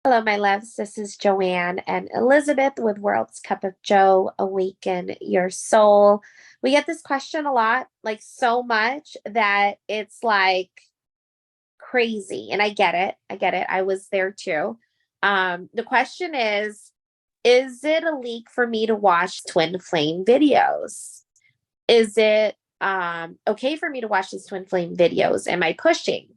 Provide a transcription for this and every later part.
Hello, my loves. This is Joanne and Elizabeth with World's Cup of Joe. Awaken your soul. We get this question a lot, like so much that it's like crazy. And I get it. I get it. I was there too. The question is it a leak for me to watch twin flame videos? Is it okay for me to watch these twin flame videos? Am I pushing?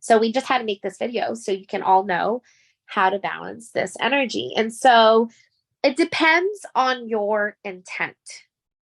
So we just had to make this video so you can all know how to balance this energy. And so it depends on your intent.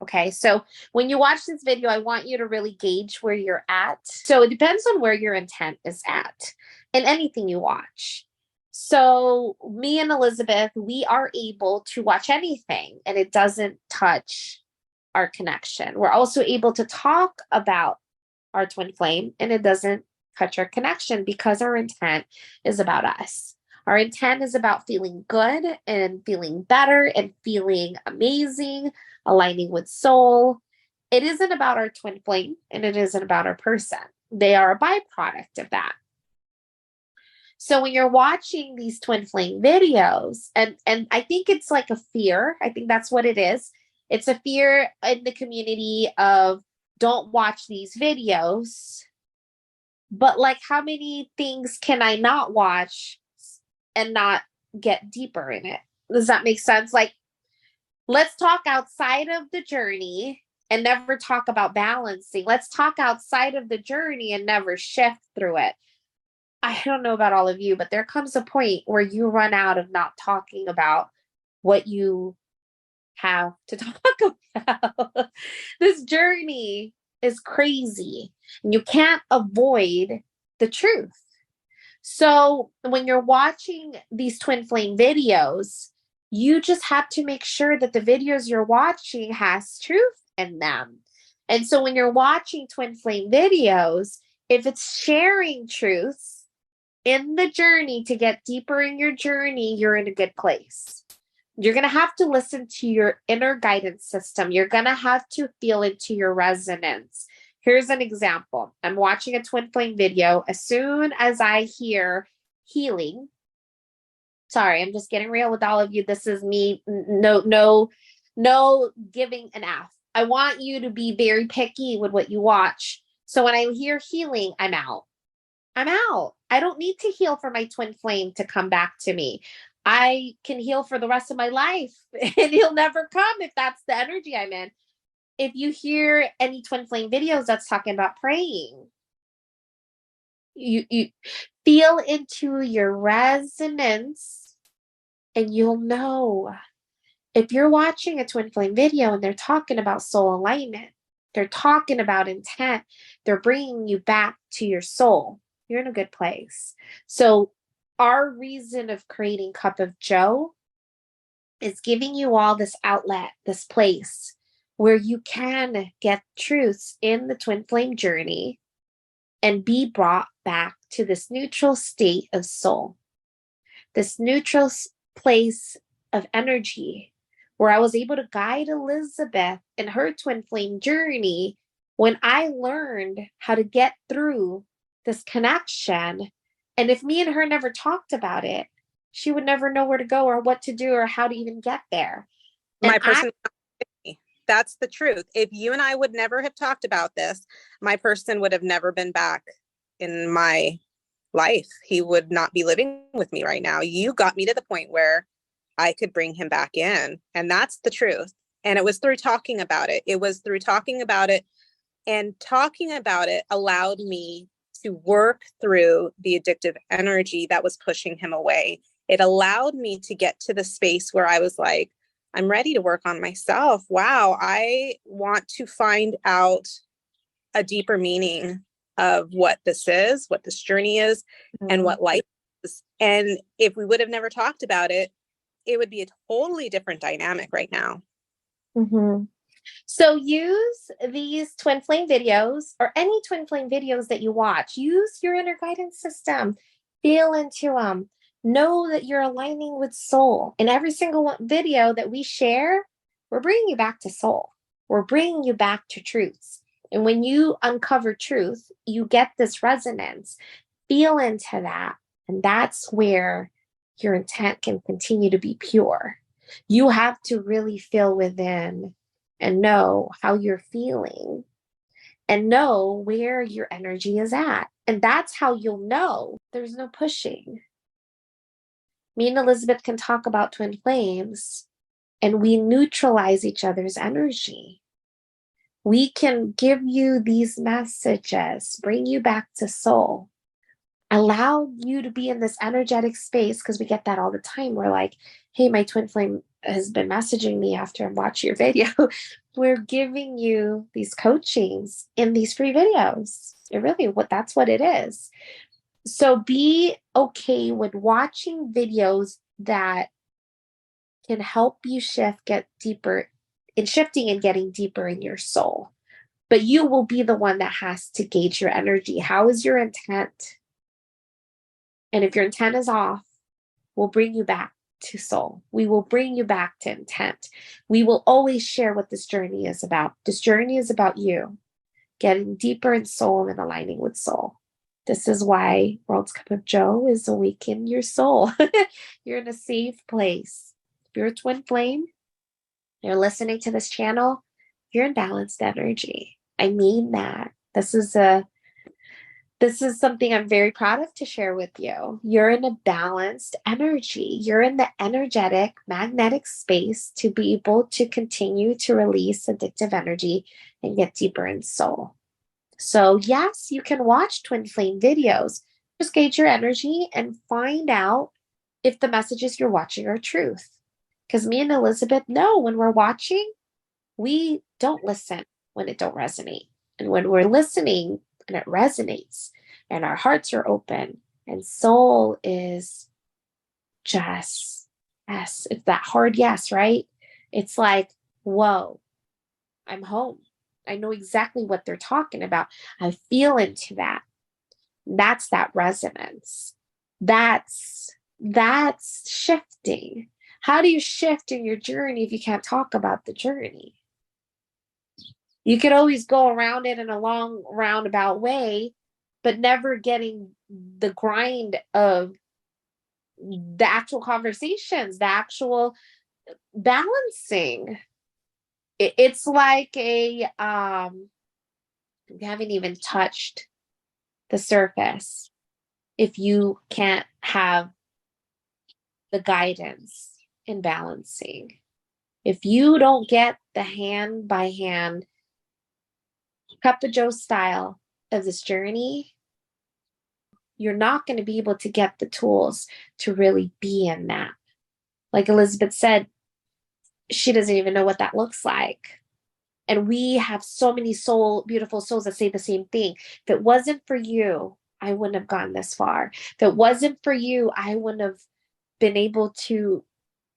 Okay. So when you watch this video, I want you to really gauge where you're at. So it depends on where your intent is at in anything you watch. So me and Elizabeth, we are able to watch anything and it doesn't touch our connection. We're also able to talk about our twin flame and it doesn't touch our connection because our intent is about us. Our intent is about feeling good and feeling better and feeling amazing, aligning with soul. It isn't about our twin flame and it isn't about our person. They are a byproduct of that. So when you're watching these twin flame videos, and I think it's like a fear, I think that's what it is. It's a fear in the community of don't watch these videos. But like, how many things can I not watch and not get deeper in it? Does that make sense? Like, let's talk outside of the journey and never talk about balancing. Let's talk outside of the journey and never shift through it. I don't know about all of you, but there comes a point where you run out of not talking about what you have to talk about. This journey is crazy and you can't avoid the truth. So when you're watching these twin flame videos, you just have to make sure that the videos you're watching has truth in them. And so when you're watching twin flame videos, if it's sharing truths in the journey to get deeper in your journey, you're in a good place. You're going to have to listen to your inner guidance system. You're going to have to feel into your resonance. Here's an example. I'm watching a twin flame video. As soon as I hear healing, sorry, I'm just getting real with all of you. This is me. No giving an F. I want you to be very picky with what you watch. So when I hear healing, I'm out. I'm out. I don't need to heal for my twin flame to come back to me. I can heal for the rest of my life and he'll never come if that's the energy I'm in. If you hear any twin flame videos that's talking about praying, you feel into your resonance and you'll know. If you're watching a twin flame video and they're talking about soul alignment, they're talking about intent, they're bringing you back to your soul, you're in a good place. So our reason of creating Cup of Joe is giving you all this outlet, this place where you can get truths in the twin flame journey and be brought back to this neutral state of soul, this neutral place of energy where I was able to guide Elizabeth in her twin flame journey when I learned how to get through this connection. And if me and her never talked about it, she would never know where to go or what to do or how to even get there. And My person, that's the truth. If you and I would never have talked about this, my person would have never been back in my life. He would not be living with me right now. You got me to the point where I could bring him back in. And that's the truth. And it was through talking about it. It was through talking about it. And talking about it allowed me to work through the addictive energy that was pushing him away. It allowed me to get to the space where I was like, I'm ready to work on myself. Wow, I want to find out a deeper meaning of what this is, what this journey is, and what life is. And if we would have never talked about it, it would be a totally different dynamic right now. Mm-hmm. So use these twin flame videos or any twin flame videos that you watch. Use your inner guidance system. Feel into them. Know that you're aligning with soul. In every single video that we share, we're bringing you back to soul. We're bringing you back to truths. And when you uncover truth, you get this resonance. Feel into that And that's where your intent can continue to be pure. You have to really feel within and know how you're feeling and know where your energy is at. And that's how you'll know there's no pushing. Me and Elizabeth can talk about twin flames and we neutralize each other's energy. We can give you these messages, bring you back to soul, allow you to be in this energetic space, because we get that all the time. We're like, hey, my twin flame has been messaging me after I'm watching your video. We're giving you these coachings in these free videos. That's what it is. So be okay with watching videos that can help you get deeper in shifting and getting deeper in your soul. But you will be the one that has to gauge your energy. How is your intent? And if your intent is off, we'll bring you back to soul. We will bring you back to intent. We will always share what this journey is about. This journey is about you getting deeper in soul and aligning with soul. This is why World's Cup of Joe is awaken your soul. You're in a safe place. If you're a twin flame, you're listening to this channel, you're in balanced energy. I mean that. This is something I'm very proud of to share with you. You're in a balanced energy. You're in the energetic, magnetic space to be able to continue to release addictive energy and get deeper in soul. So yes, you can watch twin flame videos. Just gauge your energy and find out if the messages you're watching are truth. Because me and Elizabeth know when we're watching, we don't listen when it don't resonate. And when we're listening and it resonates and our hearts are open and soul is just yes, it's that hard yes, right? It's like, whoa, I'm home. I know exactly what they're talking about. I feel into that. That's that resonance. That's shifting. How do you shift in your journey if you can't talk about the journey? You could always go around it in a long roundabout way, but never getting the grind of the actual conversations, the actual balancing. It's like you haven't even touched the surface if you can't have the guidance in balancing. If you don't get the hand by hand, Cup of Joe style of this journey, you're not going to be able to get the tools to really be in that. Like Elizabeth said, she doesn't even know what that looks like. And we have so many beautiful souls that say the same thing. If it wasn't for you, I wouldn't have gone this far. If it wasn't for you, I wouldn't have been able to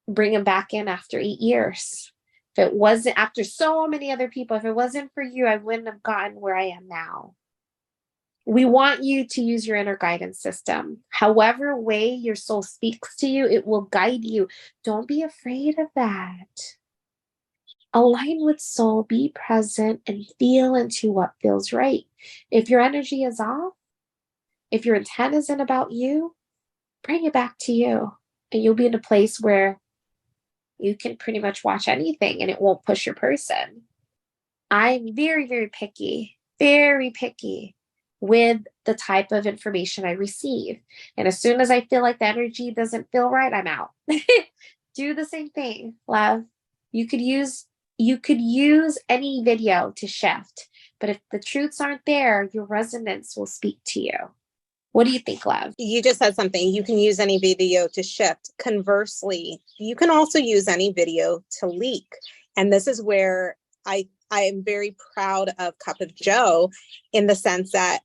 bring him back in after 8 years. If it wasn't after so many other people, if it wasn't for you, I wouldn't have gotten where I am now. We want you to use your inner guidance system. However way your soul speaks to you, it will guide you. Don't be afraid of that. Align with soul, be present, and feel into what feels right. If your energy is off, if your intent isn't about you, bring it back to you. And you'll be in a place where you can pretty much watch anything and it won't push your person. I'm very, very picky with the type of information I receive. And as soon as I feel like the energy doesn't feel right, I'm out. Do the same thing, love. You could use any video to shift, but if the truths aren't there, your resonance will speak to you. What do you think, love? You just said something. You can use any video to shift. Conversely, you can also use any video to leak. And this is where I am very proud of Cup of Joe in the sense that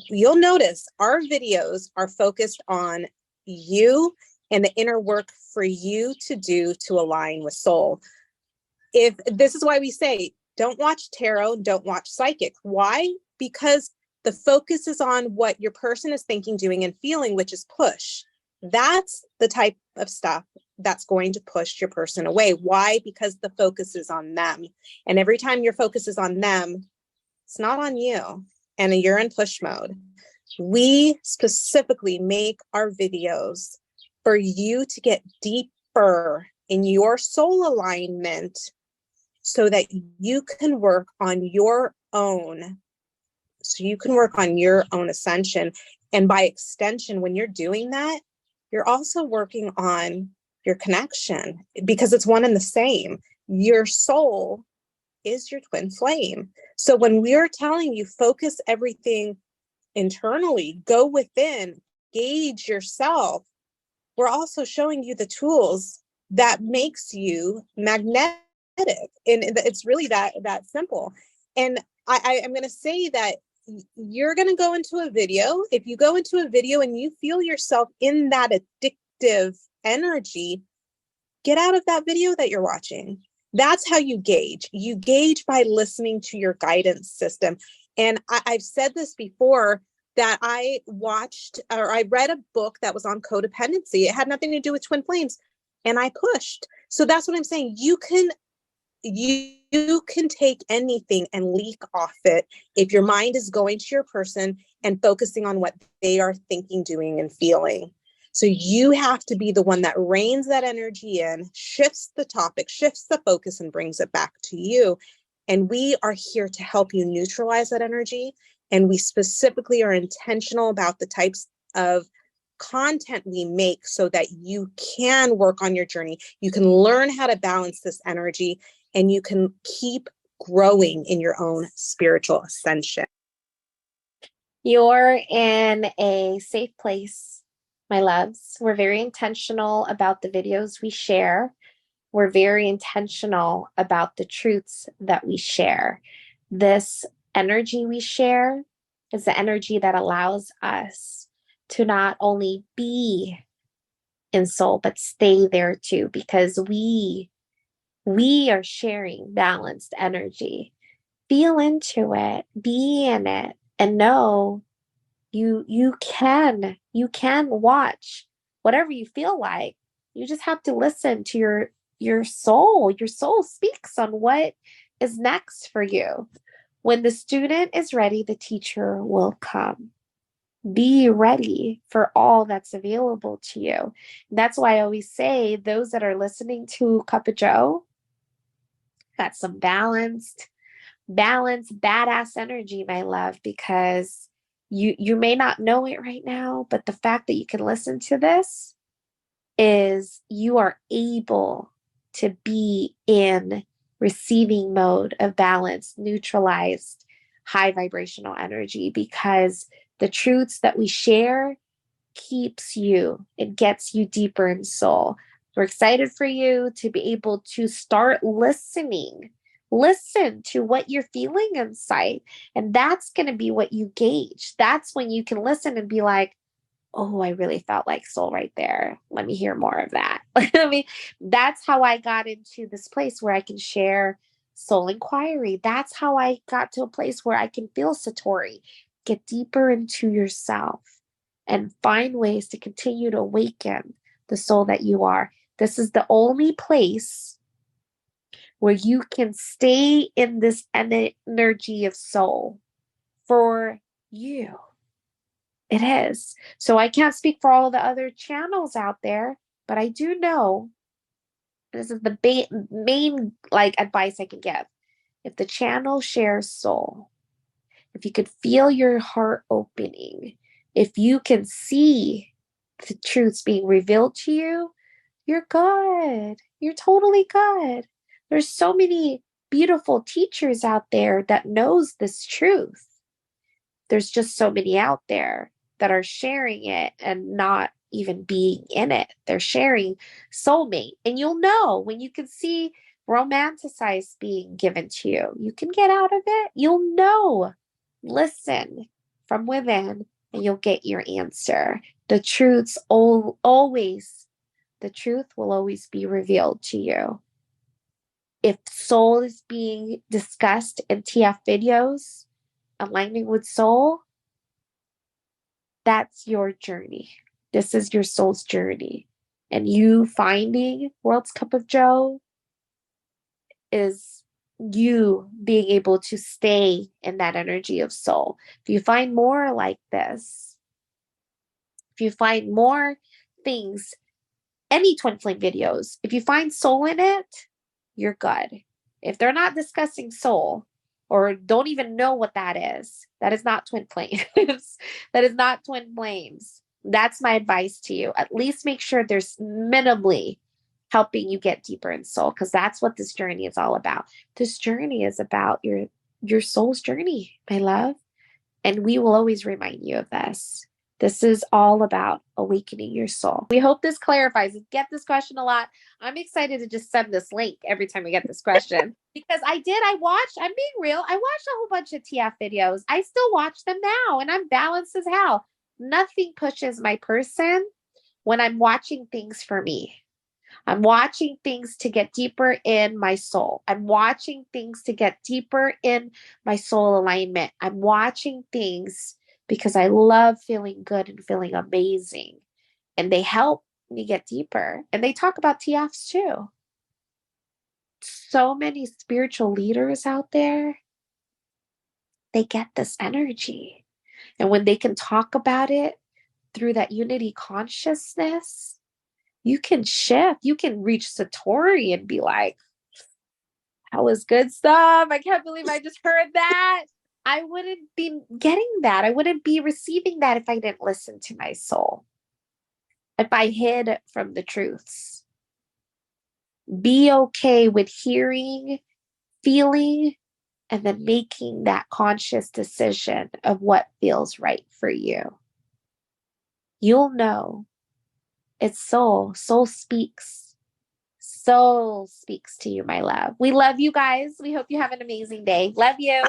you'll notice our videos are focused on you and the inner work for you to do to align with soul. If this is why we say, don't watch tarot, don't watch psychic. Why? Because the focus is on what your person is thinking, doing, and feeling, which is push. That's the type of stuff that's going to push your person away. Why? Because the focus is on them. And every time your focus is on them, it's not on you. And you're in push mode. We specifically make our videos for you to get deeper in your soul alignment so that you can work on your own. So you can work on your own ascension. And by extension, when you're doing that, you're also working on your connection because it's one and the same. Your soul is your twin flame. So when we're telling you, focus everything internally, go within, gauge yourself, we're also showing you the tools that makes you magnetic. And it's really that simple. And I'm going to say that you're going to go into a video. If you go into a video and you feel yourself in that addictive energy, get out of that video that you're watching. That's how you gauge. You gauge by listening to your guidance system. And I've said this before, that I watched or I read a book that was on codependency. It had nothing to do with twin flames, and I pushed. So that's what I'm saying. You can take anything and leak off it if your mind is going to your person and focusing on what they are thinking, doing, and feeling. So you have to be the one that reins that energy in, shifts the topic, shifts the focus, and brings it back to you. And we are here to help you neutralize that energy. And we specifically are intentional about the types of content we make so that you can work on your journey. You can learn how to balance this energy and you can keep growing in your own spiritual ascension. You're in a safe place, my loves. We're very intentional about the videos we share. We're very intentional about the truths that we share. This energy we share is the energy that allows us to not only be in soul, but stay there too, because we are sharing balanced energy. Feel into it, be in it, and know you can watch whatever you feel like. You just have to listen to your soul. Your soul speaks on what is next for you. When the student is ready, the teacher will come. Be ready for all that's available to you. That's why I always say those that are listening to Cup of Joe got some badass energy, my love, because you may not know it right now, but the fact that you can listen to this is you are able to be in receiving mode of balance, neutralized high vibrational energy, because the truths that we share keeps you, it gets you deeper in soul. We're excited for you to be able to start listening. Listen to what you're feeling inside. And that's going to be what you gauge. That's when you can listen and be like, oh, I really felt like soul right there. Let me hear more of that. I mean, that's how I got into this place where I can share soul inquiry. That's how I got to a place where I can feel Satori. Get deeper into yourself and find ways to continue to awaken the soul that you are. This is the only place where you can stay in this energy of soul for you. It is. So I can't speak for all the other channels out there, but I do know this is the main like advice I can give. If the channel shares soul, if you could feel your heart opening, if you can see the truths being revealed to you, you're good. You're totally good. There's so many beautiful teachers out there that knows this truth. There's just so many out there that are sharing it and not even being in it. They're sharing soulmate. And you'll know when you can see romanticized being given to you. You can get out of it. You'll know. Listen from within and you'll get your answer. The truths always, the truth will always be revealed to you. If soul is being discussed in TF videos, aligning with soul, that's your journey. This is your soul's journey. And you finding World's Cup of Joe is you being able to stay in that energy of soul. If you find more like this, if you find more things, any twin flame videos, if you find soul in it, you're good. If they're not discussing soul or don't even know what that is not twin flames. That is not twin flames. That's my advice to you. At least make sure there's minimally helping you get deeper in soul, because that's what this journey is all about. This journey is about your soul's journey, my love. And we will always remind you of this. This is all about awakening your soul. We hope this clarifies. We get this question a lot. I'm excited to just send this link every time we get this question because I watched, I'm being real, I watched a whole bunch of TF videos. I still watch them now and I'm balanced as hell. Nothing pushes my person when I'm watching things for me. I'm watching things to get deeper in my soul. I'm watching things to get deeper in my soul alignment. I'm watching things because I love feeling good and feeling amazing. And they help me get deeper. And they talk about TFs too. So many spiritual leaders out there, they get this energy. And when they can talk about it through that unity consciousness, you can shift. You can reach Satori and be like, that was good stuff. I can't believe I just heard that. I wouldn't be getting that. I wouldn't be receiving that if I didn't listen to my soul, if I hid from the truths. Be okay with hearing, feeling, and then making that conscious decision of what feels right for you. You'll know. It's soul. Soul speaks. Soul speaks to you, my love. We love you guys. We hope you have an amazing day. Love you.